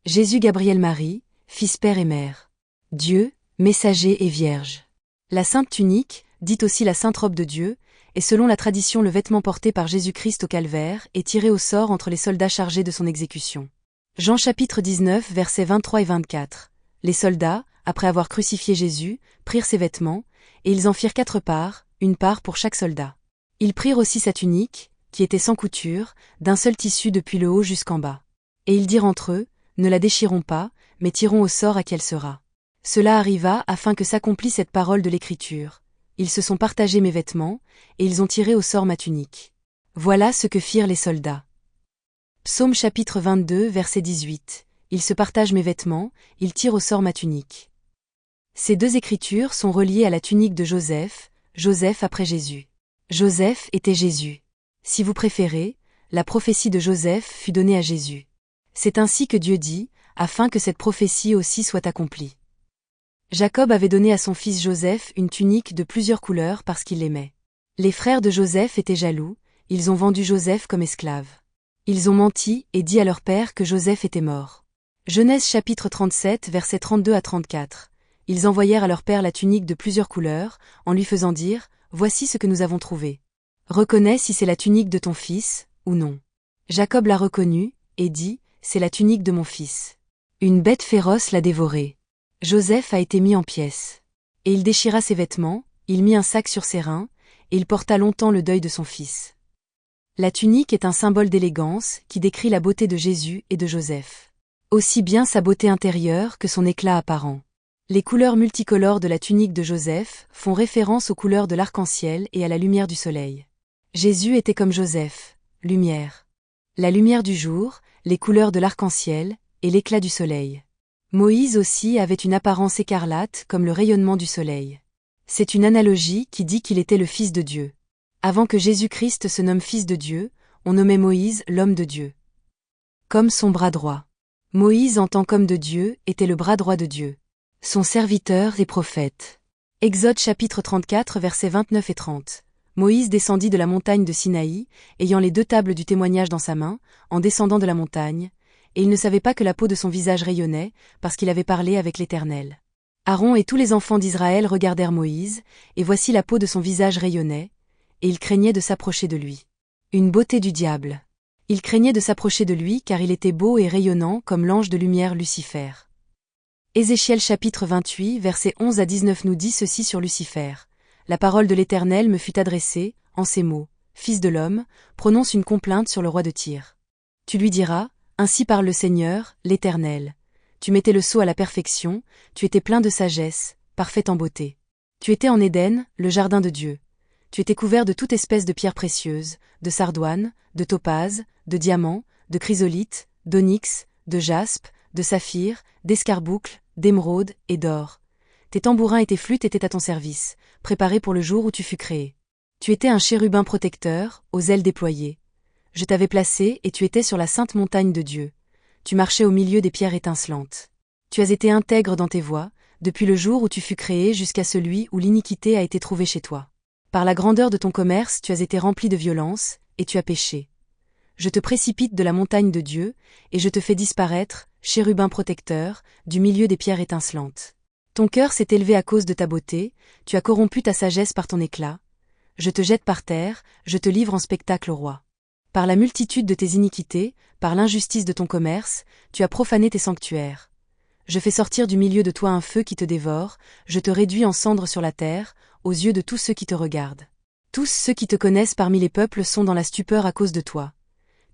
Jésus Gabriel Marie, fils Père et Mère. Dieu, messager et vierge. La sainte tunique, dite aussi la sainte robe de Dieu, est selon la tradition le vêtement porté par Jésus-Christ au calvaire et tiré au sort entre les soldats chargés de son exécution. Jean chapitre 19 versets 23 et 24. Les soldats, après avoir crucifié Jésus, prirent ses vêtements, et ils en firent 4 parts, une part pour chaque soldat. Ils prirent aussi sa tunique, qui était sans couture, d'un seul tissu depuis le haut jusqu'en bas. Et ils dirent entre eux, ne la déchirons pas, mais tirons au sort à qui elle sera. Cela arriva afin que s'accomplisse cette parole de l'Écriture. Ils se sont partagés mes vêtements, et ils ont tiré au sort ma tunique. Voilà ce que firent les soldats. Psaume chapitre 22 verset 18. Ils se partagent mes vêtements, ils tirent au sort ma tunique. Ces 2 écritures sont reliées à la tunique de Joseph, Joseph après Jésus. Joseph était Jésus. Si vous préférez, la prophétie de Joseph fut donnée à Jésus. C'est ainsi que Dieu dit, afin que cette prophétie aussi soit accomplie. Jacob avait donné à son fils Joseph une tunique de plusieurs couleurs parce qu'il l'aimait. Les frères de Joseph étaient jaloux, ils ont vendu Joseph comme esclave. Ils ont menti et dit à leur père que Joseph était mort. Genèse chapitre 37 versets 32 à 34. Ils envoyèrent à leur père la tunique de plusieurs couleurs, en lui faisant dire, « Voici ce que nous avons trouvé. Reconnais si c'est la tunique de ton fils, ou non. » Jacob l'a reconnue, et dit, « C'est la tunique de mon fils. » Une bête féroce l'a dévoré. Joseph a été mis en pièces. Et il déchira ses vêtements, il mit un sac sur ses reins, et il porta longtemps le deuil de son fils. La tunique est un symbole d'élégance qui décrit la beauté de Jésus et de Joseph. Aussi bien sa beauté intérieure que son éclat apparent. Les couleurs multicolores de la tunique de Joseph font référence aux couleurs de l'arc-en-ciel et à la lumière du soleil. Jésus était comme Joseph, lumière. La lumière du jour, les couleurs de l'arc-en-ciel, et l'éclat du soleil. Moïse aussi avait une apparence écarlate comme le rayonnement du soleil. C'est une analogie qui dit qu'il était le Fils de Dieu. Avant que Jésus-Christ se nomme Fils de Dieu, on nommait Moïse l'homme de Dieu. Comme son bras droit. Moïse en tant qu'homme de Dieu était le bras droit de Dieu. Son serviteur et prophète. Exode chapitre 34 versets 29 et 30. Moïse descendit de la montagne de Sinaï, ayant les 2 tables du témoignage dans sa main, en descendant de la montagne, et il ne savait pas que la peau de son visage rayonnait, parce qu'il avait parlé avec l'Éternel. Aaron et tous les enfants d'Israël regardèrent Moïse, et voici la peau de son visage rayonnait, et ils craignaient de s'approcher de lui. Une beauté du diable. Ils craignaient de s'approcher de lui car il était beau et rayonnant comme l'ange de lumière Lucifer. Ézéchiel chapitre 28 versets 11 à 19 nous dit ceci sur Lucifer. La parole de l'Éternel me fut adressée, en ces mots, « Fils de l'homme, prononce une complainte sur le roi de Tyr. Tu lui diras, ainsi parle le Seigneur, l'Éternel. Tu mettais le sceau à la perfection, tu étais plein de sagesse, parfait en beauté. Tu étais en Éden, le jardin de Dieu. Tu étais couvert de toute espèce de pierres précieuses, de sardoine, de topaze, de diamant, de chrysolite, d'onyx, de jaspe, de saphir, d'escarboucle, d'émeraude et d'or. Tes tambourins et tes flûtes étaient à ton service, préparés pour le jour où tu fus créé. Tu étais un chérubin protecteur, aux ailes déployées. Je t'avais placé et tu étais sur la sainte montagne de Dieu. Tu marchais au milieu des pierres étincelantes. Tu as été intègre dans tes voies, depuis le jour où tu fus créé jusqu'à celui où l'iniquité a été trouvée chez toi. Par la grandeur de ton commerce tu as été rempli de violence, et tu as péché. Je te précipite de la montagne de Dieu, et je te fais disparaître, chérubin protecteur, du milieu des pierres étincelantes. Ton cœur s'est élevé à cause de ta beauté, tu as corrompu ta sagesse par ton éclat. Je te jette par terre, je te livre en spectacle au roi. Par la multitude de tes iniquités, par l'injustice de ton commerce, tu as profané tes sanctuaires. Je fais sortir du milieu de toi un feu qui te dévore, je te réduis en cendres sur la terre, aux yeux de tous ceux qui te regardent. Tous ceux qui te connaissent parmi les peuples sont dans la stupeur à cause de toi.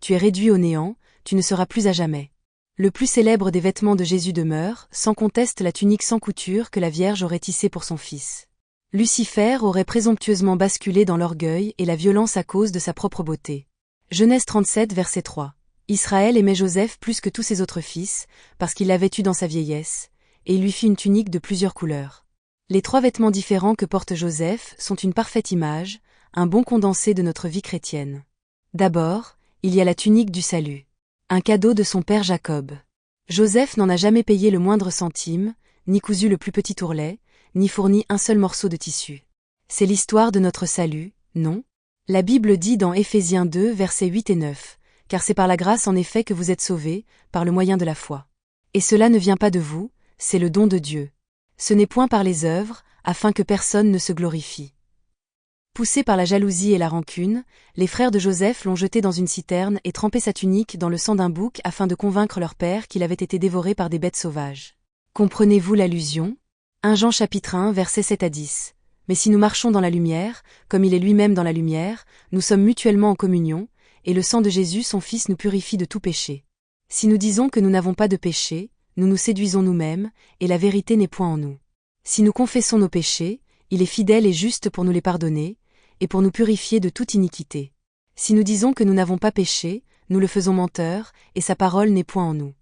Tu es réduit au néant, tu ne seras plus à jamais. Le plus célèbre des vêtements de Jésus demeure, sans conteste la tunique sans couture que la Vierge aurait tissée pour son fils. Lucifer aurait présomptueusement basculé dans l'orgueil et la violence à cause de sa propre beauté. Genèse 37 verset 3. Israël aimait Joseph plus que tous ses autres fils, parce qu'il l'avait eu dans sa vieillesse, et il lui fit une tunique de plusieurs couleurs. Les 3 vêtements différents que porte Joseph sont une parfaite image, un bon condensé de notre vie chrétienne. D'abord, il y a la tunique du salut. Un cadeau de son père Jacob. Joseph n'en a jamais payé le moindre centime, ni cousu le plus petit ourlet, ni fourni un seul morceau de tissu. C'est l'histoire de notre salut, non? La Bible dit dans Éphésiens 2 versets 8 et 9, « Car c'est par la grâce en effet que vous êtes sauvés, par le moyen de la foi. Et cela ne vient pas de vous, c'est le don de Dieu. Ce n'est point par les œuvres, afin que personne ne se glorifie. Poussés par la jalousie et la rancune, les frères de Joseph l'ont jeté dans une citerne et trempé sa tunique dans le sang d'un bouc afin de convaincre leur père qu'il avait été dévoré par des bêtes sauvages. Comprenez-vous l'allusion ? 1 Jean chapitre 1 versets 7 à 10. Mais si nous marchons dans la lumière, comme il est lui-même dans la lumière, nous sommes mutuellement en communion, et le sang de Jésus son Fils nous purifie de tout péché. Si nous disons que nous n'avons pas de péché, nous nous séduisons nous-mêmes, et la vérité n'est point en nous. Si nous confessons nos péchés, il est fidèle et juste pour nous les pardonner, et pour nous purifier de toute iniquité. Si nous disons que nous n'avons pas péché, nous le faisons menteur, et sa parole n'est point en nous.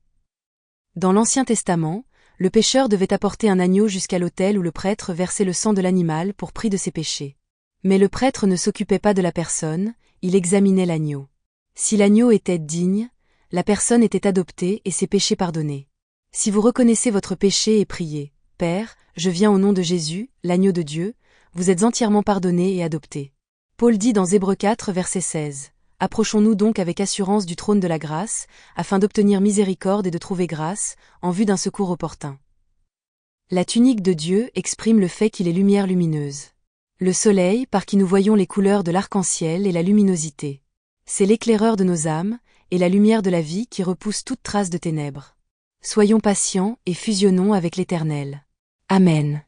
Dans l'Ancien Testament, le pécheur devait apporter un agneau jusqu'à l'autel où le prêtre versait le sang de l'animal pour prix de ses péchés. Mais le prêtre ne s'occupait pas de la personne, il examinait l'agneau. Si l'agneau était digne, la personne était adoptée et ses péchés pardonnés. Si vous reconnaissez votre péché et priez, « Père, je viens au nom de Jésus, l'agneau de Dieu », vous êtes entièrement pardonné et adopté. Paul dit dans Hébreux 4 verset 16, « Approchons-nous donc avec assurance du trône de la grâce, afin d'obtenir miséricorde et de trouver grâce, en vue d'un secours opportun. » La tunique de Dieu exprime le fait qu'il est lumière lumineuse. Le soleil, par qui nous voyons les couleurs de l'arc-en-ciel et la luminosité. C'est l'éclaireur de nos âmes, et la lumière de la vie qui repousse toute trace de ténèbres. Soyons patients et fusionnons avec l'Éternel. Amen.